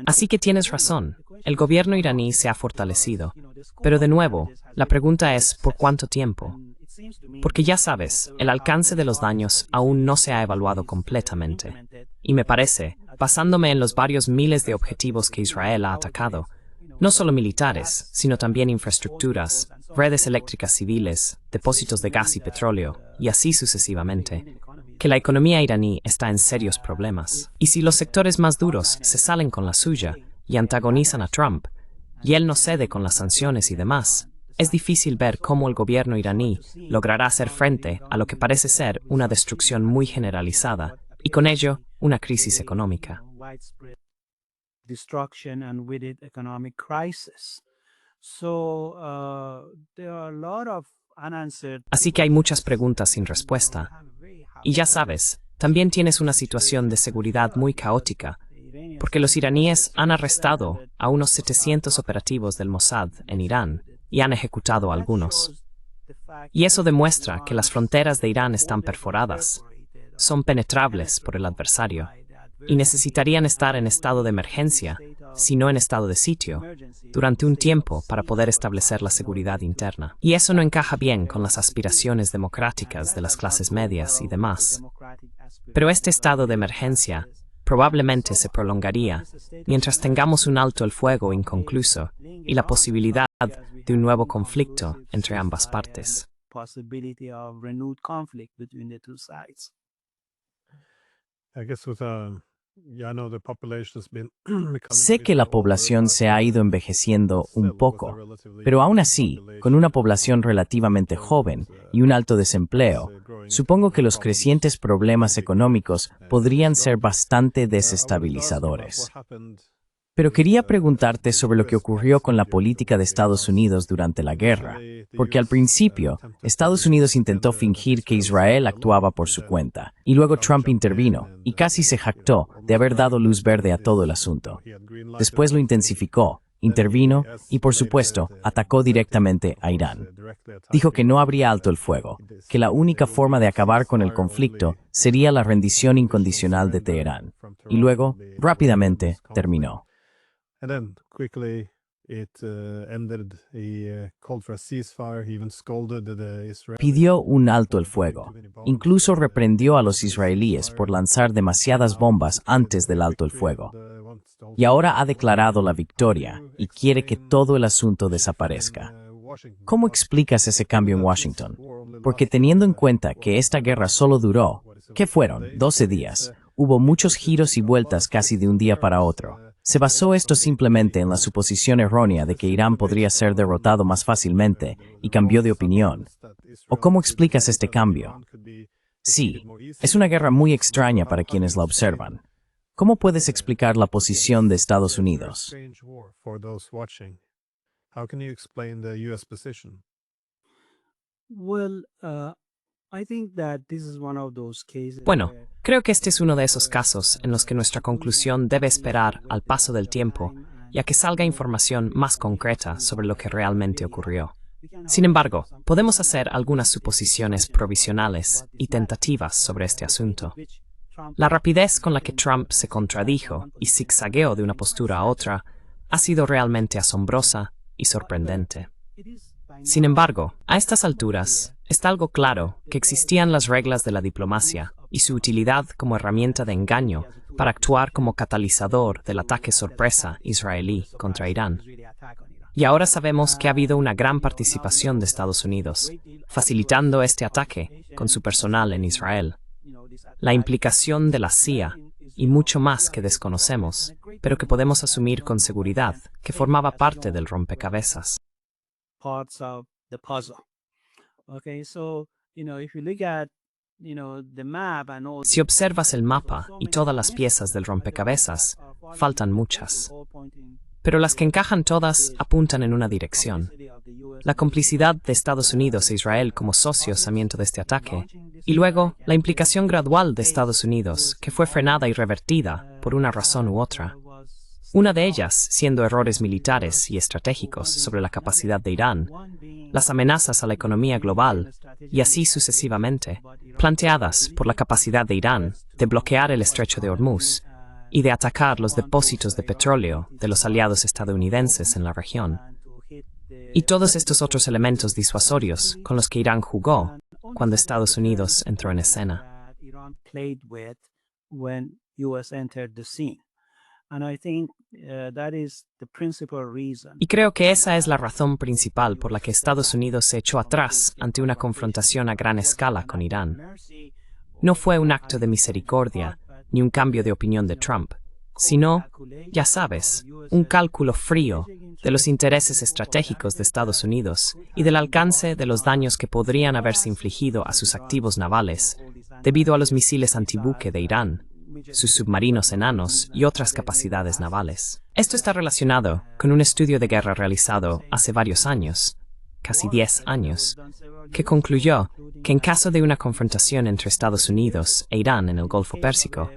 [SPEAKER 2] Así que tienes razón, el gobierno iraní se ha fortalecido. Pero de nuevo, la pregunta es ¿por cuánto tiempo? Porque ya sabes, el alcance de los daños aún no se ha evaluado completamente. Y me parece, basándome en los varios miles de objetivos que Israel ha atacado, no solo militares, sino también infraestructuras, redes eléctricas civiles, depósitos de gas y petróleo, y así sucesivamente, que la economía iraní está en serios problemas. Y si los sectores más duros se salen con la suya y antagonizan a Trump, y él no cede con las sanciones y demás, es difícil ver cómo el gobierno iraní logrará hacer frente a lo que parece ser una destrucción muy generalizada y con ello una crisis económica.
[SPEAKER 4] Destruction and with it economic crisis. So there are a lot of unanswered.
[SPEAKER 2] Así que hay muchas preguntas sin respuesta. Y ya sabes, también tienes una situación de seguridad muy caótica, porque los iraníes han arrestado a unos 700 operativos del Mossad en Irán y han ejecutado a algunos. Y eso demuestra que las fronteras de Irán están perforadas, son penetrables por el adversario, y necesitarían estar en estado de emergencia, si no en estado de sitio, durante un tiempo para poder establecer la seguridad interna. Y eso no encaja bien con las aspiraciones democráticas de las clases medias y demás. Pero este estado de emergencia probablemente se prolongaría mientras tengamos un alto el fuego inconcluso y la posibilidad de un nuevo conflicto entre ambas partes.
[SPEAKER 4] Possibility of renewed conflict between the two sides.
[SPEAKER 3] I guess with yeah, I know the population has been becoming
[SPEAKER 1] Sé que la
[SPEAKER 3] older,
[SPEAKER 1] población se ha ido envejeciendo un
[SPEAKER 3] still
[SPEAKER 1] poco,
[SPEAKER 3] with a relatively
[SPEAKER 1] pero aún
[SPEAKER 3] young
[SPEAKER 1] así,
[SPEAKER 3] population,
[SPEAKER 1] con una población relativamente joven y un alto desempleo, supongo que los crecientes problemas económicos podrían ser bastante desestabilizadores. Pero quería preguntarte sobre lo que ocurrió con la política de Estados Unidos durante la guerra, porque al principio, Estados Unidos intentó fingir que Israel actuaba por su cuenta, y luego Trump intervino, y casi se jactó de haber dado luz verde a todo el asunto. Después lo intensificó, intervino y, por supuesto, atacó directamente a Irán. Dijo que no habría alto el fuego, que la única forma de acabar con el conflicto sería la rendición incondicional de Teherán, y luego, rápidamente, terminó.
[SPEAKER 3] And then quickly it ended. He called for a ceasefire. He even scolded the Israelis.
[SPEAKER 1] Pidió un alto el fuego. Incluso reprendió a los israelíes por lanzar demasiadas bombas antes del alto el fuego. Y ahora ha declarado la victoria y quiere que todo el asunto desaparezca. ¿Cómo explicas ese cambio en Washington? Porque teniendo en cuenta que esta guerra solo duró, ¿qué fueron? 12 días. Hubo muchos giros y vueltas casi de un día para otro. ¿Se basó esto simplemente en la suposición errónea de que Irán podría ser derrotado más fácilmente y cambió de opinión? ¿O cómo explicas este cambio? Sí, es una guerra muy extraña para quienes la observan. ¿Cómo puedes explicar la posición de Estados Unidos?
[SPEAKER 3] How can you explain the U.S. position?
[SPEAKER 4] Well, I think that this is one of those cases.
[SPEAKER 2] Bueno, creo que este es uno de esos casos en los que nuestra conclusión debe esperar al paso del tiempo y a que salga información más concreta sobre lo que realmente ocurrió. Sin embargo, podemos hacer algunas suposiciones provisionales y tentativas sobre este asunto. La rapidez con la que Trump se contradijo y zigzagueó de una postura a otra ha sido realmente asombrosa y sorprendente. Sin embargo, a estas alturas, está algo claro que existían las reglas de la diplomacia y su utilidad como herramienta de engaño para actuar como catalizador del ataque sorpresa israelí contra Irán. Y ahora sabemos que ha habido una gran participación de Estados Unidos, facilitando este ataque con su personal en Israel. La implicación de la CIA y mucho más que desconocemos, pero que podemos asumir con seguridad que formaba parte del rompecabezas.
[SPEAKER 4] Parts of the puzzle. Okay, so, if you look at, the map and all.
[SPEAKER 2] Si observas el mapa y todas las piezas del rompecabezas, faltan muchas. Pero las que encajan todas apuntan en una dirección. La complicidad de Estados Unidos e Israel como socios amiento de este ataque, y luego la implicación gradual de Estados Unidos, que fue frenada y revertida por una razón u otra. Una de ellas siendo errores militares y estratégicos sobre la capacidad de Irán, las amenazas a la economía global, y así sucesivamente, planteadas por la capacidad de Irán de bloquear el estrecho de Hormuz y de atacar los depósitos de petróleo de los aliados estadounidenses en la región. Y todos estos otros elementos disuasorios con los que Irán jugó cuando Estados Unidos entró en escena. Y creo que esa es la razón principal por la que Estados Unidos se echó atrás ante una confrontación a gran escala con Irán. No fue un acto de misericordia ni un cambio de opinión de Trump, sino, ya sabes, un cálculo frío de los intereses estratégicos de Estados Unidos y del alcance de los daños que podrían haberse infligido a sus activos navales debido a los misiles antibuque de Irán, sus submarinos enanos y otras capacidades navales. Esto está relacionado con un estudio de guerra realizado hace varios años, casi 10 años, que concluyó que en caso de una confrontación entre Estados Unidos e Irán en el Golfo Pérsico,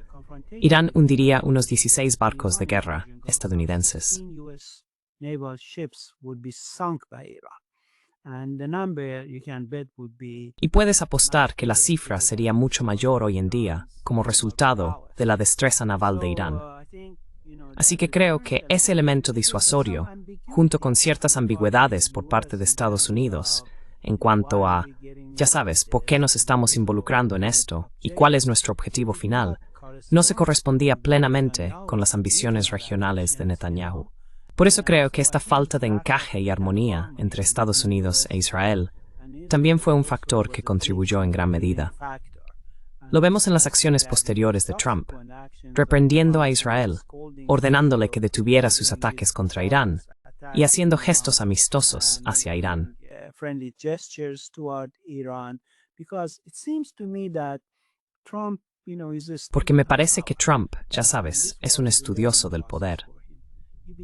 [SPEAKER 2] Irán hundiría unos 16 barcos de guerra estadounidenses. Y puedes apostar que la cifra sería mucho mayor hoy en día como resultado de la destreza naval de Irán. Así que creo que ese elemento disuasorio, junto con ciertas ambigüedades por parte de Estados Unidos, en cuanto a, ya sabes, por qué nos estamos involucrando en esto y cuál es nuestro objetivo final, no se correspondía plenamente con las ambiciones regionales de Netanyahu. Por eso creo que esta falta de encaje y armonía entre Estados Unidos e Israel también fue un factor que contribuyó en gran medida. Lo vemos en las acciones posteriores de Trump, reprendiendo a Israel, ordenándole que detuviera sus ataques contra Irán y haciendo gestos amistosos hacia Irán. Porque me parece que Trump, ya sabes, es un estudioso del poder.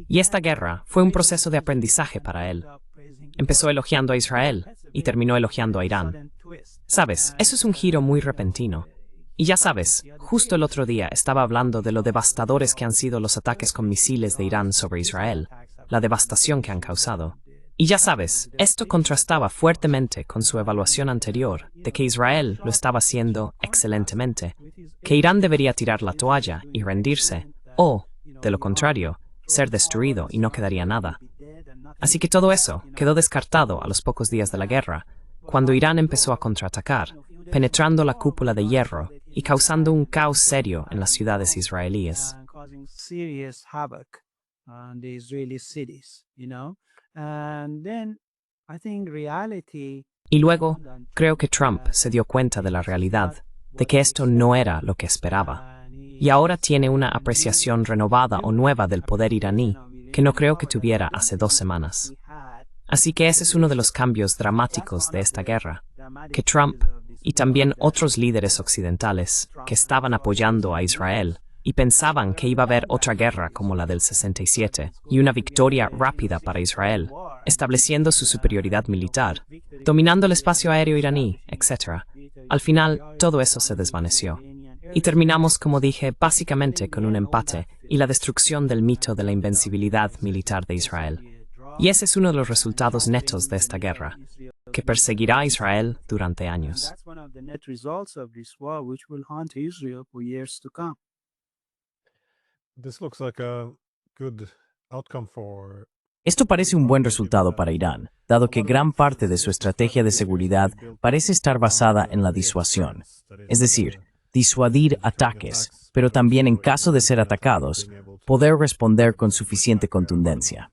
[SPEAKER 2] Y esta guerra fue un proceso de aprendizaje para él. Empezó elogiando a Israel y terminó elogiando a Irán. Sabes, eso es un giro muy repentino. Y ya sabes, justo el otro día estaba hablando de lo devastadores que han sido los ataques con misiles de Irán sobre Israel, la devastación que han causado. Y ya sabes, esto contrastaba fuertemente con su evaluación anterior de que Israel lo estaba haciendo excelentemente, que Irán debería tirar la toalla y rendirse, o, de lo contrario, ser destruido y no quedaría nada. Así que todo eso quedó descartado a los pocos días de la guerra, cuando Irán empezó a contraatacar, penetrando la cúpula de hierro y causando un caos serio en las ciudades israelíes. Y luego, creo que Trump se dio cuenta de la realidad, de que esto no era lo que esperaba. Y ahora tiene una apreciación renovada o nueva del poder iraní, que no creo que tuviera hace 2 semanas. Así que ese es uno de los cambios dramáticos de esta guerra, que Trump y también otros líderes occidentales que estaban apoyando a Israel y pensaban que iba a haber otra guerra como la del 67 y una victoria rápida para Israel, estableciendo su superioridad militar, dominando el espacio aéreo iraní, etc. Al final, todo eso se desvaneció. Y terminamos, como dije, básicamente con un empate y la destrucción del mito de la invencibilidad militar de Israel. Y ese es uno de los resultados netos de esta guerra, que perseguirá a Israel durante años.
[SPEAKER 1] Esto parece un buen resultado para Irán, dado que gran parte de su estrategia de seguridad parece estar basada en la disuasión, es decir, disuadir ataques, pero también en caso de ser atacados, poder responder con suficiente contundencia.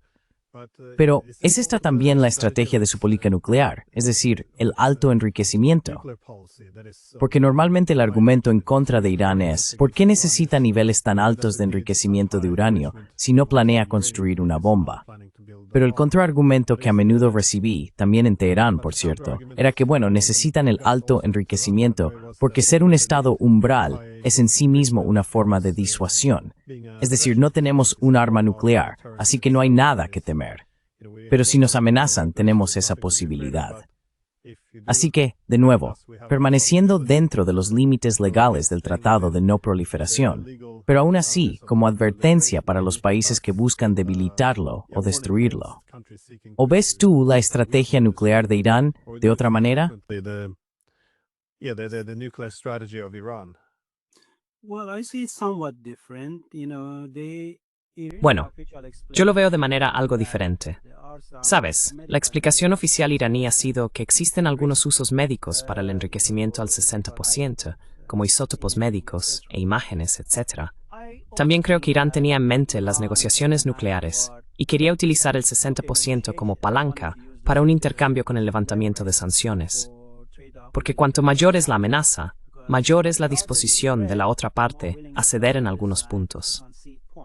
[SPEAKER 1] Pero, ¿es esta también la estrategia de su política nuclear, es decir, el alto enriquecimiento? Porque normalmente el argumento en contra de Irán es, ¿por qué necesita niveles tan altos de enriquecimiento de uranio si no planea construir una bomba? Pero el contraargumento que a menudo recibí, también en Teherán, por cierto, era que, necesitan el alto enriquecimiento porque ser un estado umbral es en sí mismo una forma de disuasión. Es decir, no tenemos un arma nuclear, así que no hay nada que temer. Pero si nos amenazan, tenemos esa posibilidad. Así que, de nuevo, permaneciendo dentro de los límites legales del Tratado de No Proliferación, pero aún así, como advertencia para los países que buscan debilitarlo o destruirlo. ¿O ves tú la estrategia nuclear de Irán de otra manera?
[SPEAKER 2] Bueno, yo lo veo de manera algo diferente. Sabes, la explicación oficial iraní ha sido que existen algunos usos médicos para el enriquecimiento al 60%, como isótopos médicos e imágenes, etc. También creo que Irán tenía en mente las negociaciones nucleares y quería utilizar el 60% como palanca para un intercambio con el levantamiento de sanciones. Porque cuanto mayor es la amenaza, mayor es la disposición de la otra parte a ceder en algunos puntos.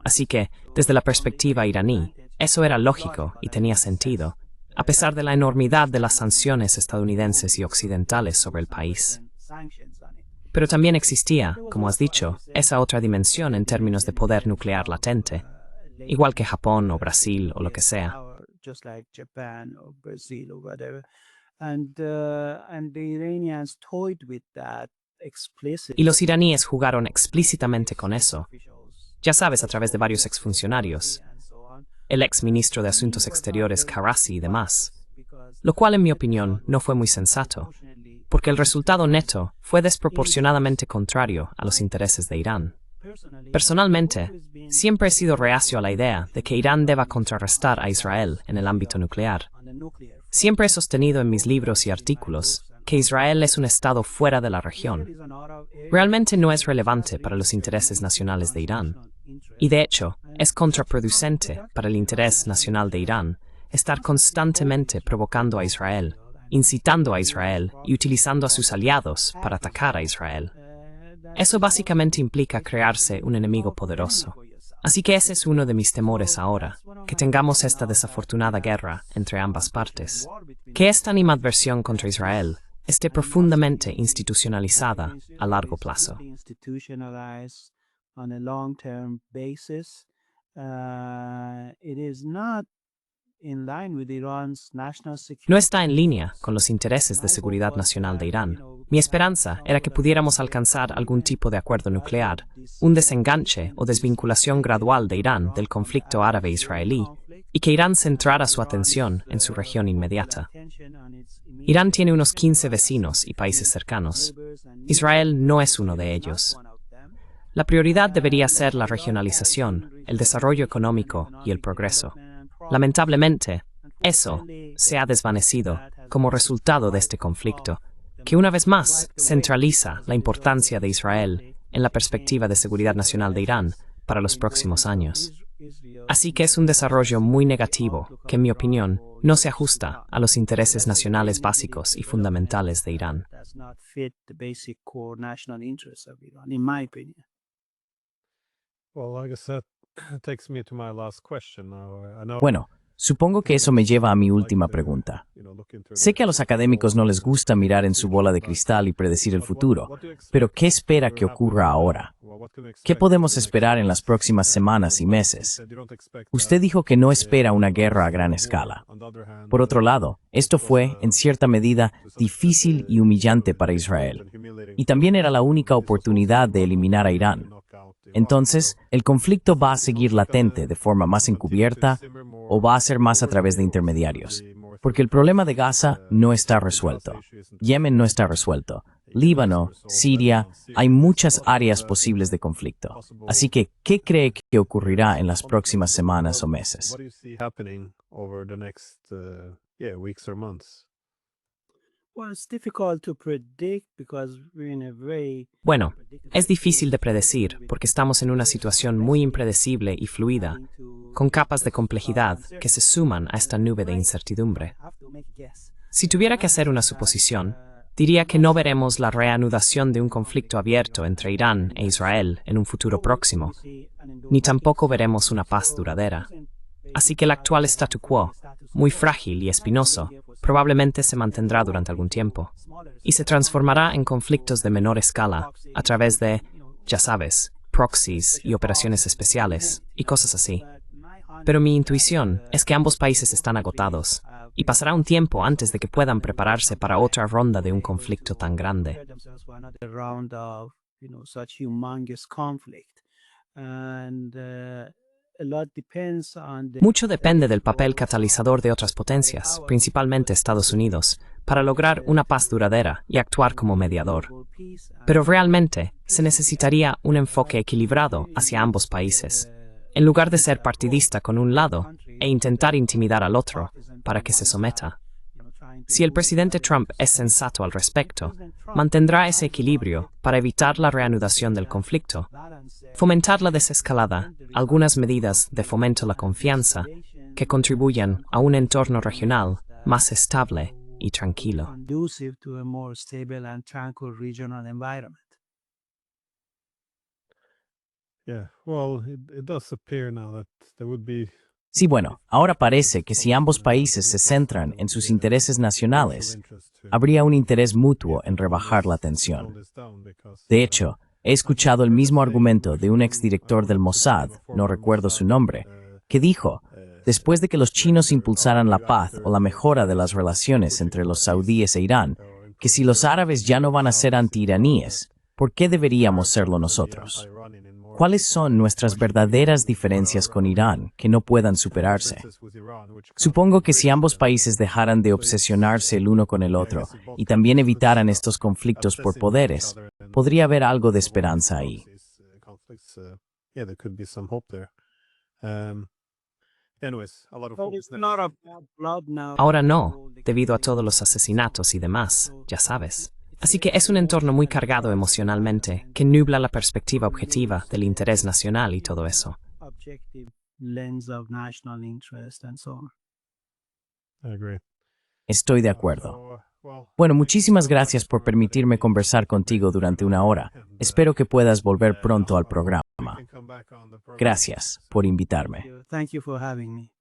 [SPEAKER 2] Así que, desde la perspectiva iraní, eso era lógico y tenía sentido, a pesar de la enormidad de las sanciones estadounidenses y occidentales sobre el país. Pero también existía, como has dicho, esa otra dimensión en términos de poder nuclear latente, igual que Japón o Brasil o lo que sea.
[SPEAKER 4] Just like Japan or Brazil or whatever. And the Iranians toyed with that explicitly.
[SPEAKER 2] Y los iraníes jugaron explícitamente con eso, ya sabes, a través de varios exfuncionarios, el ex ministro de Asuntos Exteriores Karasi y demás, lo cual en mi opinión no fue muy sensato, porque el resultado neto fue desproporcionadamente contrario a los intereses de Irán. Personalmente, siempre he sido reacio a la idea de que Irán deba contrarrestar a Israel en el ámbito nuclear. Siempre he sostenido en mis libros y artículos que Israel es un estado fuera de la región. Realmente no es relevante para los intereses nacionales de Irán. Y de hecho, es contraproducente para el interés nacional de Irán estar constantemente provocando a Israel, incitando a Israel y utilizando a sus aliados para atacar a Israel. Eso básicamente implica crearse un enemigo poderoso. Así que ese es uno de mis temores ahora, que tengamos esta desafortunada guerra entre ambas partes. Que esta animadversión contra Israel esté profundamente institucionalizada a largo plazo. No está en línea con los intereses de seguridad nacional de Irán. Mi esperanza era que pudiéramos alcanzar algún tipo de acuerdo nuclear, un desenganche o desvinculación gradual de Irán del conflicto árabe-israelí, y que Irán centrara su atención en su región inmediata. Irán tiene unos 15 vecinos y países cercanos. Israel no es uno de ellos. La prioridad debería ser la regionalización, el desarrollo económico y el progreso. Lamentablemente, eso se ha desvanecido como resultado de este conflicto, que una vez más centraliza la importancia de Israel en la perspectiva de seguridad nacional de Irán para los próximos años. Así que es un desarrollo muy negativo que, en mi opinión, no se ajusta a los intereses nacionales básicos y fundamentales de Irán.
[SPEAKER 1] Bueno, supongo que eso me lleva a mi última pregunta. Sé que a los académicos no les gusta mirar en su bola de cristal y predecir el futuro, pero ¿qué espera que ocurra ahora? ¿Qué podemos esperar en las próximas semanas y meses? Usted dijo que no espera una guerra a gran escala. Por otro lado, esto fue, en cierta medida, difícil y humillante para Israel. Y también era la única oportunidad de eliminar a Irán. Entonces, ¿el conflicto va a seguir latente de forma más encubierta o va a ser más a través de intermediarios? Porque el problema de Gaza no está resuelto. Yemen no está resuelto. Líbano, Siria, hay muchas áreas posibles de conflicto. Así que, ¿qué cree que ocurrirá en las próximas semanas o meses?
[SPEAKER 2] Bueno, es difícil de predecir porque estamos en una situación muy impredecible y fluida, con capas de complejidad que se suman a esta nube de incertidumbre. Si tuviera que hacer una suposición, diría que no veremos la reanudación de un conflicto abierto entre Irán e Israel en un futuro próximo, ni tampoco veremos una paz duradera. Así que el actual statu quo, muy frágil y espinoso, probablemente se mantendrá durante algún tiempo, y se transformará en conflictos de menor escala a través de, ya sabes, proxies y operaciones especiales, y cosas así. Pero mi intuición es que ambos países están agotados, y pasará un tiempo antes de que puedan prepararse para otra ronda de un conflicto tan grande. Mucho depende del papel catalizador de otras potencias, principalmente Estados Unidos, para lograr una paz duradera y actuar como mediador. Pero realmente se necesitaría un enfoque equilibrado hacia ambos países, en lugar de ser partidista con un lado e intentar intimidar al otro para que se someta. Si el presidente Trump es sensato al respecto, mantendrá ese equilibrio para evitar la reanudación del conflicto, fomentar la desescalada, algunas medidas de fomento a la confianza que contribuyan a un entorno regional más estable y tranquilo.
[SPEAKER 3] Yeah, well, it does appear now that there would be
[SPEAKER 1] Sí, bueno, ahora parece que si ambos países se centran en sus intereses nacionales, habría un interés mutuo en rebajar la tensión. De hecho, he escuchado el mismo argumento de un exdirector del Mossad, no recuerdo su nombre, que dijo, después de que los chinos impulsaran la paz o la mejora de las relaciones entre los saudíes e Irán, que si los árabes ya no van a ser anti-iraníes, ¿por qué deberíamos serlo nosotros? ¿Cuáles son nuestras verdaderas diferencias con Irán que no puedan superarse? Supongo que si ambos países dejaran de obsesionarse el uno con el otro y también evitaran estos conflictos por poderes, podría haber algo de esperanza ahí.
[SPEAKER 2] Ahora no, debido a todos los asesinatos y demás, ya sabes. Así que es un entorno muy cargado emocionalmente, que nubla la perspectiva objetiva del interés nacional y todo eso.
[SPEAKER 4] Objective lens of national interest and so on.
[SPEAKER 3] I agree.
[SPEAKER 1] Estoy de acuerdo. Bueno, muchísimas gracias por permitirme conversar contigo durante una hora. Espero que puedas volver pronto al programa. Gracias por invitarme.
[SPEAKER 4] Thank you for having me.